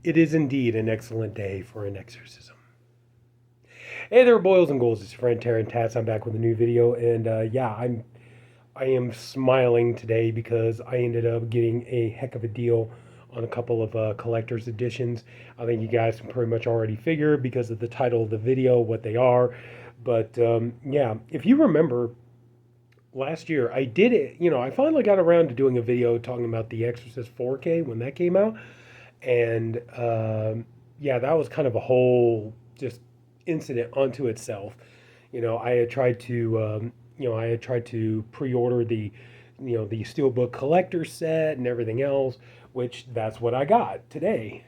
It is indeed an excellent day for an exorcism. Hey there, boils and ghouls. It's your friend Taryn Tats. I'm back with a new video, and I am smiling today because I ended up getting a heck of a deal on a couple of collector's editions. I think you guys can pretty much already figure because of the title of the video what they are. But yeah, if you remember last year, I did it. I finally got around to doing a video talking about the Exorcist 4K when that came out. And yeah, that was kind of a whole just incident unto itself. I had tried to pre-order the Steelbook collector set and everything else, which that's what I got today.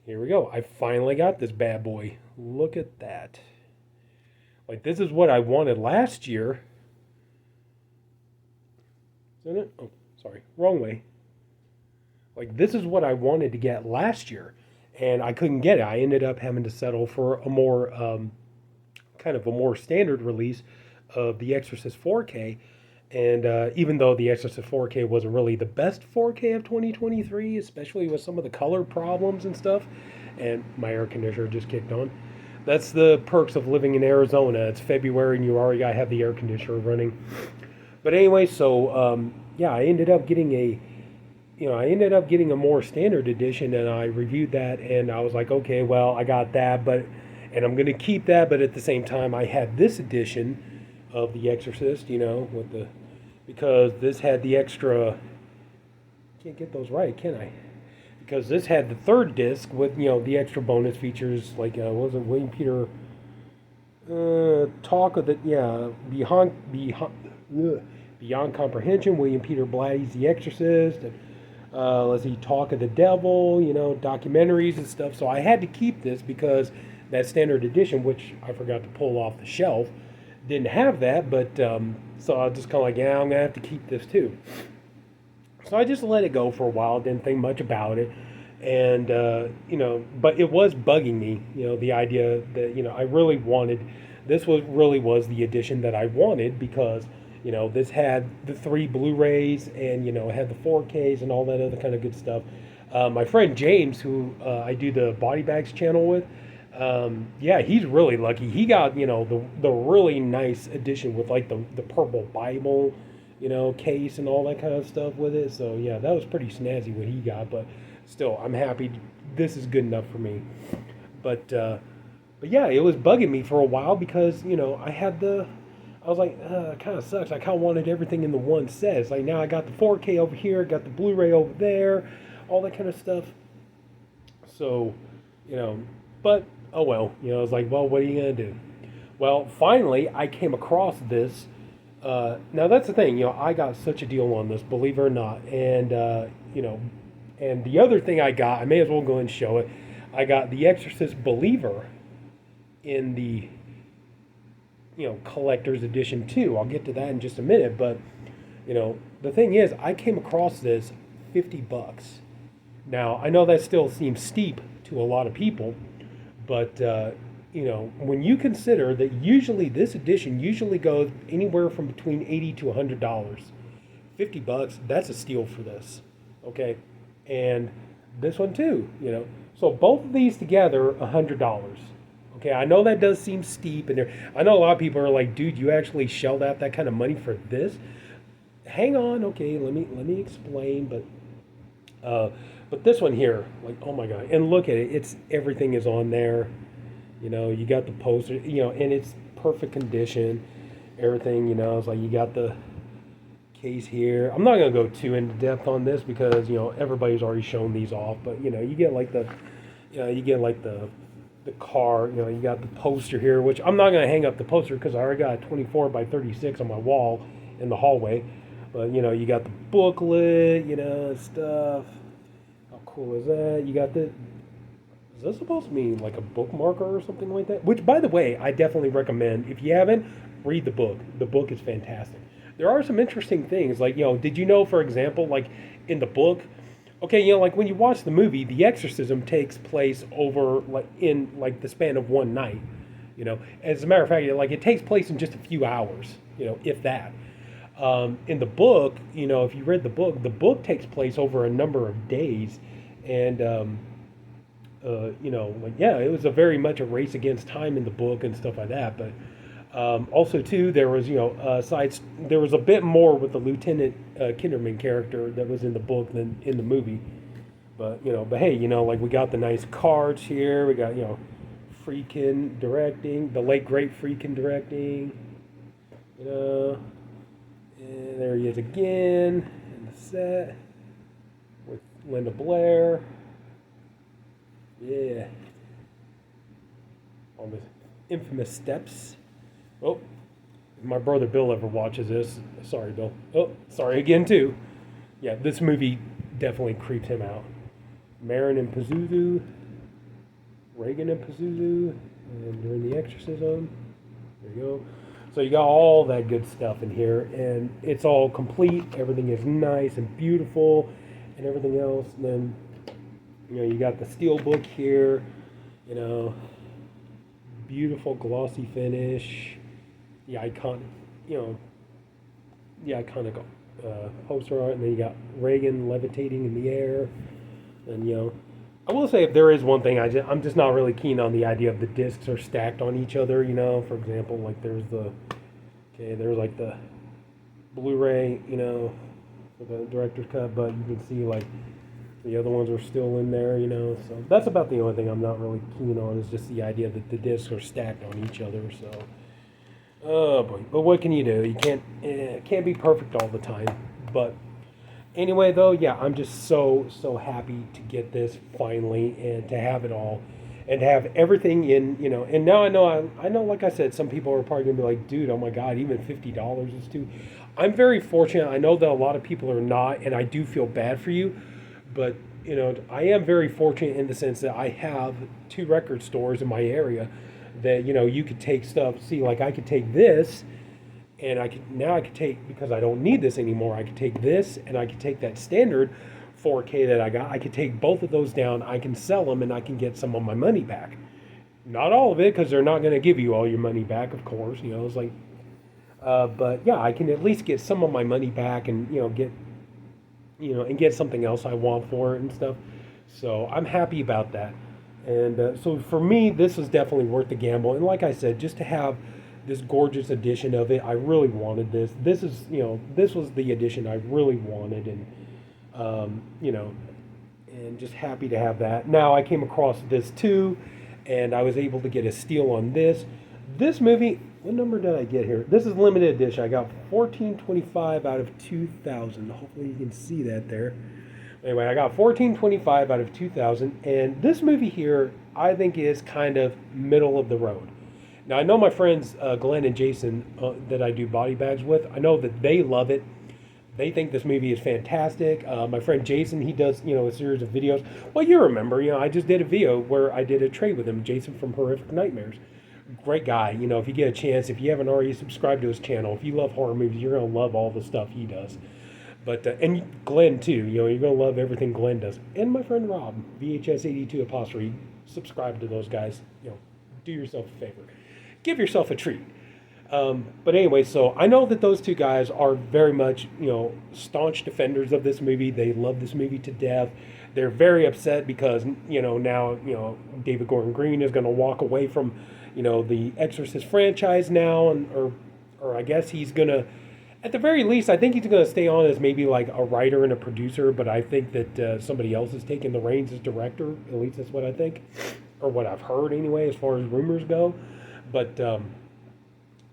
Here we go. I finally got this bad boy. Look at that. Like, this is what I wanted last year. Isn't it? Oh, sorry. Wrong way. Like, this is what I wanted to get last year, and I couldn't get it. I ended up having to settle for a more kind of a more standard release of the Exorcist 4K. And even though the Exorcist 4K wasn't really the best 4K of 2023, especially with some of the color problems and stuff, and my air conditioner just kicked on. That's the perks of living in Arizona. It's February and you already got to have the air conditioner running. But anyway, so yeah, I ended up getting a more standard edition, and I reviewed that, and I was like, okay, well, I got that, and I'm gonna keep that, but at the same time, I had this edition of The Exorcist, because this had the extra. Can't get those right, can I? Because this had the third disc with the extra bonus features like what was it, William Peter talk of the beyond comprehension, William Peter Blatty's The Exorcist. And, let's see, Talk of the Devil, documentaries and stuff. So I had to keep this because that standard edition, which I forgot to pull off the shelf, didn't have that. But so I was just kind of like, yeah, I'm gonna have to keep this too. So I just let it go for a while. Didn't think much about it, and but it was bugging me. The idea that I really wanted. This was the edition that I wanted because this had the 3 Blu-rays and, it had the 4Ks and all that other kind of good stuff. My friend James, who I do the Body Bags channel with, yeah, he's really lucky. He got, the really nice edition with like the purple Bible, case and all that kind of stuff with it. So yeah, that was pretty snazzy what he got, but still, I'm happy. This is good enough for me. But yeah, it was bugging me for a while because, I was like, it kind of sucks. I kind of wanted everything in the one set. It's like now I got the 4K over here, got the Blu-ray over there, all that kind of stuff. So, but oh well. I was like, well, what are you gonna do? Well, finally, I came across this. Now that's the thing. I got such a deal on this, believe it or not. And and the other thing I got, I may as well go and show it. I got The Exorcist Believer in the collector's edition too. I'll get to that in just a minute, but the thing is, I came across this $50. Now I know that still seems steep to a lot of people, but when you consider that usually this edition usually goes anywhere from between $80 to $100, $50, that's a steal for this. Okay, and this one too. So both of these together, $100. Okay, I know that does seem steep, and I know a lot of people are like, "Dude, you actually shelled out that kind of money for this?" Hang on, okay, let me explain. But this one here, like, oh my god, and look at it, it's everything is on there. You got the poster, and it's perfect condition. Everything, it's like you got the case here. I'm not gonna go too into depth on this because everybody's already shown these off, but you get like the car, you got the poster here, which I'm not going to hang up the poster because I already got a 24 by 36 on my wall in the hallway. But, you got the booklet, stuff. How cool is that? You got is this supposed to mean like a bookmarker or something like that? Which, by the way, I definitely recommend. If you haven't, read the book. The book is fantastic. There are some interesting things. Like, did you know, for example, like in the book, okay, like when you watch the movie, the exorcism takes place over in the span of one night. As a matter of fact, like it takes place in just a few hours. If that. In the book, if you read the book takes place over a number of days, and like yeah, it was a very much a race against time in the book and stuff like that. But also too, there was sides. There was a bit more with the Lieutenant Kinderman character that was in the book than in the movie. But hey, like we got the nice cards here. We got Friedkin directing, the late great Friedkin directing. And there he is again in the set with Linda Blair. Yeah. On the infamous steps. Oh, if my brother Bill ever watches this, sorry, Bill. Oh, sorry again, too. Yeah, this movie definitely creeps him out. Marin and Pazuzu, Reagan and Pazuzu, and during the Exorcism. There you go. So you got all that good stuff in here, and it's all complete. Everything is nice and beautiful, and everything else. And then, you got the steel book here. Beautiful glossy finish. The iconic, poster art, and then you got Reagan levitating in the air. And I will say if there is one thing I'm just not really keen on the idea of the discs are stacked on each other. For example, like there's like the Blu-ray, for the director's cut, but you can see like the other ones are still in there, So that's about the only thing I'm not really keen on is just the idea that the discs are stacked on each other. So, oh boy, but what can you do? You can't be perfect all the time. But anyway, though, yeah, I'm just so happy to get this finally and to have it all and to have everything in, And now I know, like I said, some people are probably gonna be like, dude, oh my God, even $50 is too. I'm very fortunate. I know that a lot of people are not, and I do feel bad for you. But, I am very fortunate in the sense that I have 2 record stores in my area that, you could take stuff. See, like I could take this and I could take, because I don't need this anymore, I could take this and I could take that standard 4K that I got. I could take both of those down. I can sell them and I can get some of my money back. Not all of it, because they're not going to give you all your money back, of course. It's like, but yeah, I can at least get some of my money back and, get something else I want for it and stuff. So I'm happy about that. And so for me, this was definitely worth the gamble. And like I said, just to have this gorgeous edition of it, I really wanted this. This was the edition I really wanted, and and just happy to have that. Now I came across this too, and I was able to get a steal on this. This movie, what number did I get here? This is limited edition. I got 1425 out of 2000. Hopefully you can see that there. Anyway, I got 1425 out of 2000, and this movie here I think is kind of middle of the road. Now I know my friends Glenn and Jason that I do body bags with. I know that they love it. They think this movie is fantastic. My friend Jason, he does a series of videos. Well, you remember, I just did a video where I did a trade with him, Jason from Horrific Nightmares. Great guy. If you get a chance, if you haven't already subscribed to his channel, if you love horror movies, you're gonna love all the stuff he does. But and Glenn too. You're gonna love everything Glenn does. And my friend Rob, VHS82 Apostrophe, subscribe to those guys. Do yourself a favor, give yourself a treat. But anyway, so I know that those 2 guys are very much staunch defenders of this movie. They love this movie to death. They're very upset because now David Gordon Green is going to walk away from the Exorcist franchise now, or I guess he's gonna, at the very least, I think he's gonna stay on as maybe like a writer and a producer. But I think that somebody else is taking the reins as director. At least that's what I think, or what I've heard anyway, as far as rumors go. But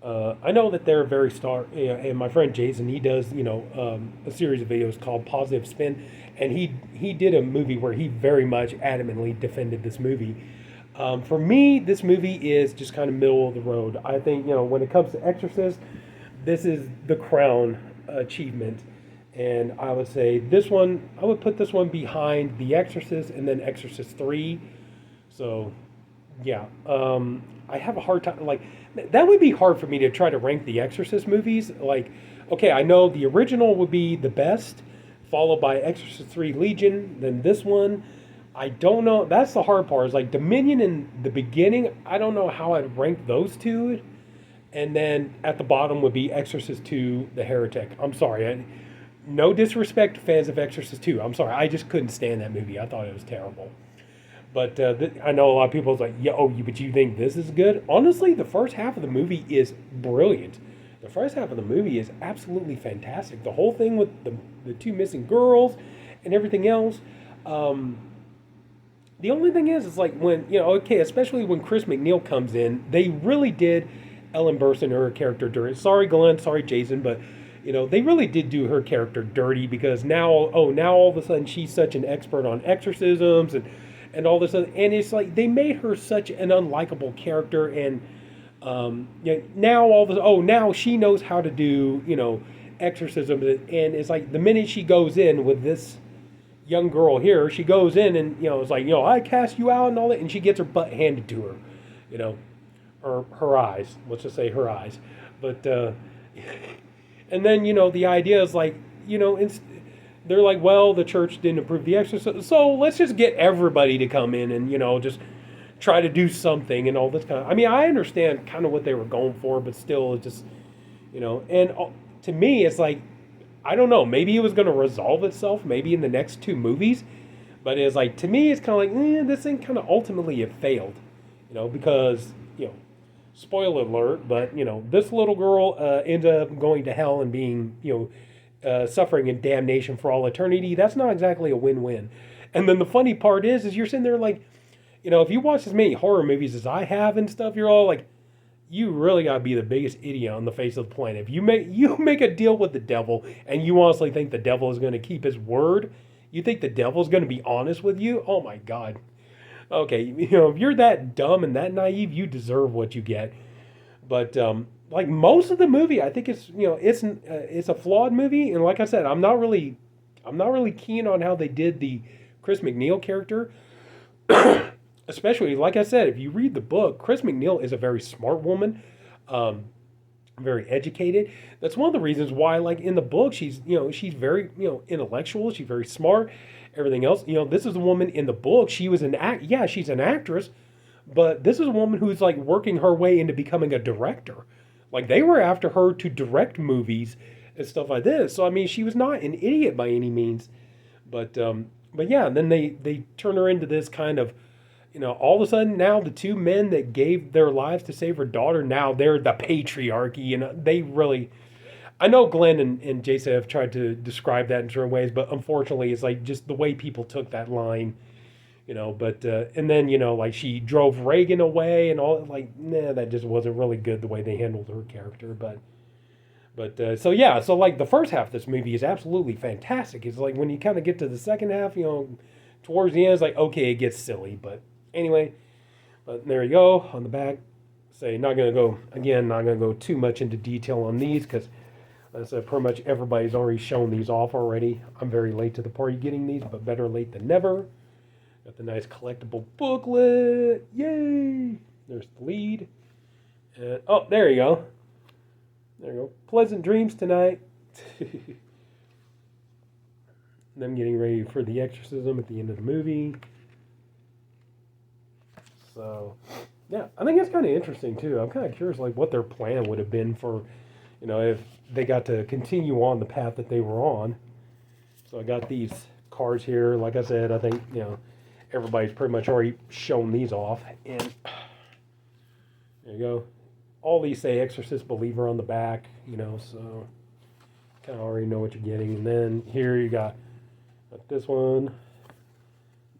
I know that they're very and my friend Jason, he does a series of videos called Positive Spin, and he did a movie where he very much adamantly defended this movie. For me, this movie is just kind of middle of the road. I think, when it comes to Exorcist, this is the crown achievement. And I would say I would put this one behind The Exorcist and then Exorcist 3. So, yeah. I have a hard time, like, that would be hard for me to try to rank the Exorcist movies. Like, okay, I know the original would be the best, followed by Exorcist 3 Legion, then this one. I don't know. That's the hard part. Is like Dominion in the beginning. I don't know how I'd rank those 2. And then at the bottom would be Exorcist 2, The Heretic. I'm sorry. No disrespect to fans of Exorcist 2. I'm sorry. I just couldn't stand that movie. I thought it was terrible. But I know a lot of people is like, yeah, oh, but you think this is good? Honestly, the first half of the movie is brilliant. The first half of the movie is absolutely fantastic. The whole thing with the two missing girls and everything else. Um, the only thing is like when, okay, especially when Chris McNeil comes in, they really did Ellen Burstyn, her character, dirty. Sorry, Glenn, sorry, Jason, but they really did do her character dirty because now all of a sudden she's such an expert on exorcisms and all this other, and it's like they made her such an unlikable character, and now all this, now she knows how to do exorcism, and it's like the minute she goes in with this young girl here, she goes in and it's like I cast you out and all that, and she gets her butt handed to her, you know, or her eyes. Let's just say her eyes, but and then the idea is like they're like, well, the church didn't approve the exorcism, so let's just get everybody to come in and just try to do something and all this kind of. I mean, I understand kind of what they were going for, but still, it's just and to me, it's like I don't know. Maybe it was going to resolve itself, maybe in the next two movies. But it's like to me, it's kind of like this thing kind of ultimately it failed, because spoiler alert. But this little girl ends up going to hell and being suffering in damnation for all eternity. That's not exactly a win-win. And then the funny part is you're sitting there like, if you watch as many horror movies as I have and stuff, you're all like, you really gotta be the biggest idiot on the face of the planet. If you make a deal with the devil and you honestly think the devil is going to keep his word, you think the devil's going to be honest with you? Oh my God. Okay, if you're that dumb and that naive, you deserve what you get. But like most of the movie, I think it's a flawed movie, and like I said, I'm not really keen on how they did the Chris McNeil character. Especially, like I said, if you read the book, Chris McNeil is a very smart woman, very educated. That's one of the reasons why, like in the book, she's very intellectual. She's very smart. Everything else, this is a woman in the book. She was she's an actress, but this is a woman who's like working her way into becoming a director. Like they were after her to direct movies and stuff like this. So I mean, she was not an idiot by any means, but yeah. Then they turn her into this kind of. All of a sudden now the two men that gave their lives to save her daughter, now they're the patriarchy. They really, I know Glenn and Jason have tried to describe that in certain ways, but unfortunately it's like just the way people took that line, but, and then, like she drove Reagan away and all, like, nah, that just wasn't really good the way they handled her character. But so yeah, so like the first half of this movie is absolutely fantastic. It's like when you kind of get to the second half, towards the end, it's like, okay, it gets silly, but anyway, but there you go on the back. Not going to go too much into detail on these because, as I said, pretty much everybody's already shown these off already. I'm very late to the party getting these, but better late than never. Got the nice collectible booklet. Yay! There's the lead. And, oh, there you go. There you go. Pleasant dreams tonight. Them getting ready for the exorcism at the end of the movie. So, yeah, I think it's kind of interesting too. I'm kind of curious, like, what their plan would have been for, if they got to continue on the path that they were on. So I got these cards here. Like I said, I think everybody's pretty much already shown these off, and there you go. All these say "Exorcist Believer" on the back, so kind of already know what you're getting. And then here you got this one,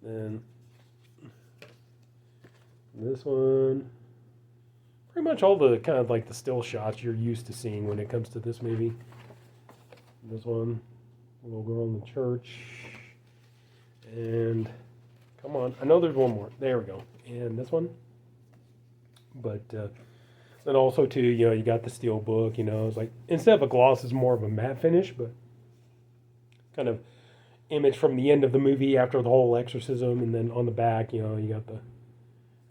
then. This one, pretty much all the kind of like the still shots you're used to seeing when it comes to this movie. This one, little girl in the church, and come on, I know there's one more. There we go, and this one. But then also too, you got the steel book. It's like instead of a gloss, it's more of a matte finish, but kind of image from the end of the movie after the whole exorcism, and then on the back, you got the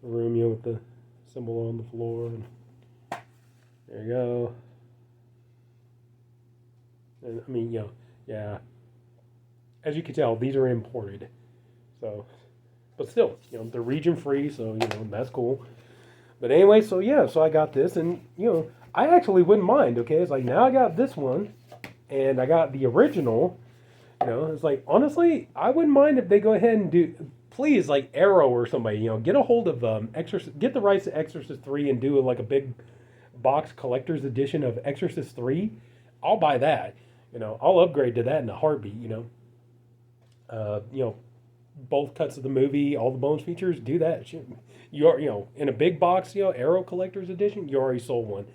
room, with the symbol on the floor, and there you go. And I mean, yeah. As you can tell, these are imported, so, but still, they're region free, so that's cool. But anyway, so yeah, so I got this, and I actually wouldn't mind. Okay, it's like now I got this one, and I got the original. It's like honestly, I wouldn't mind if they go ahead and please, like Arrow or somebody, get a hold of Exorcist, get the rights to Exorcist 3 and do like a big box collector's edition of Exorcist 3. I'll buy that. I'll upgrade to that in a heartbeat. Uh, you know, both cuts of the movie, all the bonus features, do that. Shit. You're, in a big box, Arrow collector's edition, you already sold one.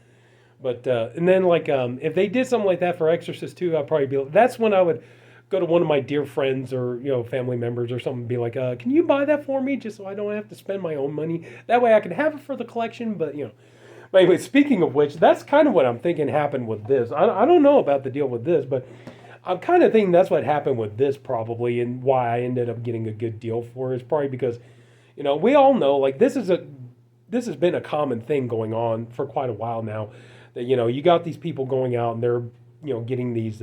But and then like if they did something like that for Exorcist 2, I'd probably be. That's when I would go to one of my dear friends or family members or something, and be like, can you buy that for me just so I don't have to spend my own money? That way I can have it for the collection. But But anyway, speaking of which, that's kind of what I'm thinking happened with this. I don't know about the deal with this, but I'm kind of thinking that's what happened with this probably, and why I ended up getting a good deal for it is probably because, we all know like this has been a common thing going on for quite a while now. That you got these people going out and they're getting these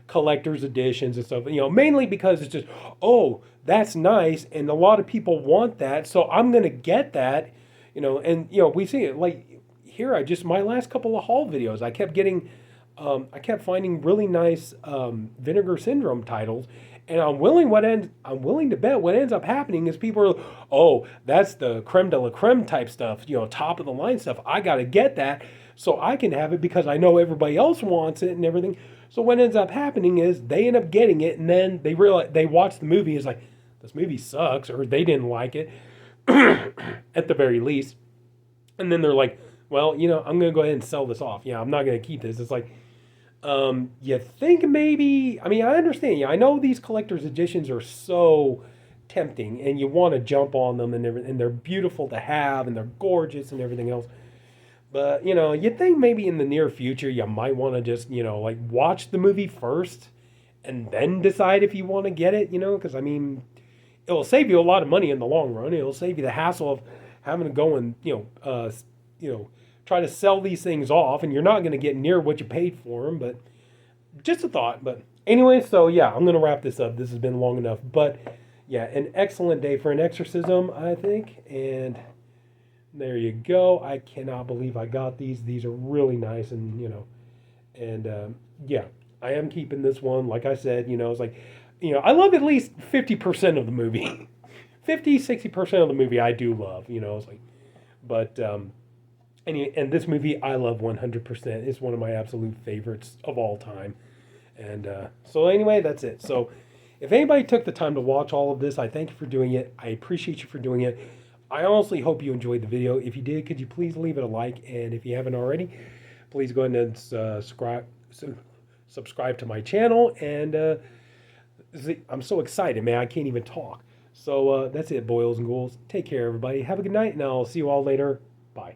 collector's editions and stuff. Mainly because it's just, oh, that's nice, and a lot of people want that, so I'm gonna get that. And we see it like here. My last couple of haul videos, I kept getting, I kept finding really nice Vinegar Syndrome titles, and I'm willing to bet what ends up happening is people are, oh, that's the creme de la creme type stuff, top of the line stuff. I got to get that so I can have it because I know everybody else wants it and everything. So what ends up happening is they end up getting it, and then they realize they watch the movie. It's like, this movie sucks, or they didn't like it at the very least. And then they're like, well, I'm going to go ahead and sell this off. Yeah, I'm not going to keep this. It's like, you think maybe, I mean, I understand. I know these collector's editions are so tempting and you want to jump on them and everything, and they're beautiful to have and they're gorgeous and everything else. But, you think maybe in the near future you might want to just, like watch the movie first and then decide if you want to get it, because I mean, it will save you a lot of money in the long run. It will save you the hassle of having to go and, try to sell these things off, and you're not going to get near what you paid for them. But just a thought. But anyway, so yeah, I'm going to wrap this up. This has been long enough. But yeah, an excellent day for an exorcism, I think. And there you go. I cannot believe I got these. These are really nice, and yeah, I am keeping this one. Like I said, it's like, I love at least 50% of the movie. 50-60% of the movie I do love, it's like, but and this movie I love 100%. It's one of my absolute favorites of all time. And so anyway, that's it. So if anybody took the time to watch all of this, I thank you for doing it. I appreciate you for doing it. I honestly hope you enjoyed the video. If you did, could you please leave it a like? And if you haven't already, please go ahead and subscribe to my channel. And I'm so excited, man. I can't even talk. So that's it, boils and ghouls. Take care, everybody. Have a good night, and I'll see you all later. Bye.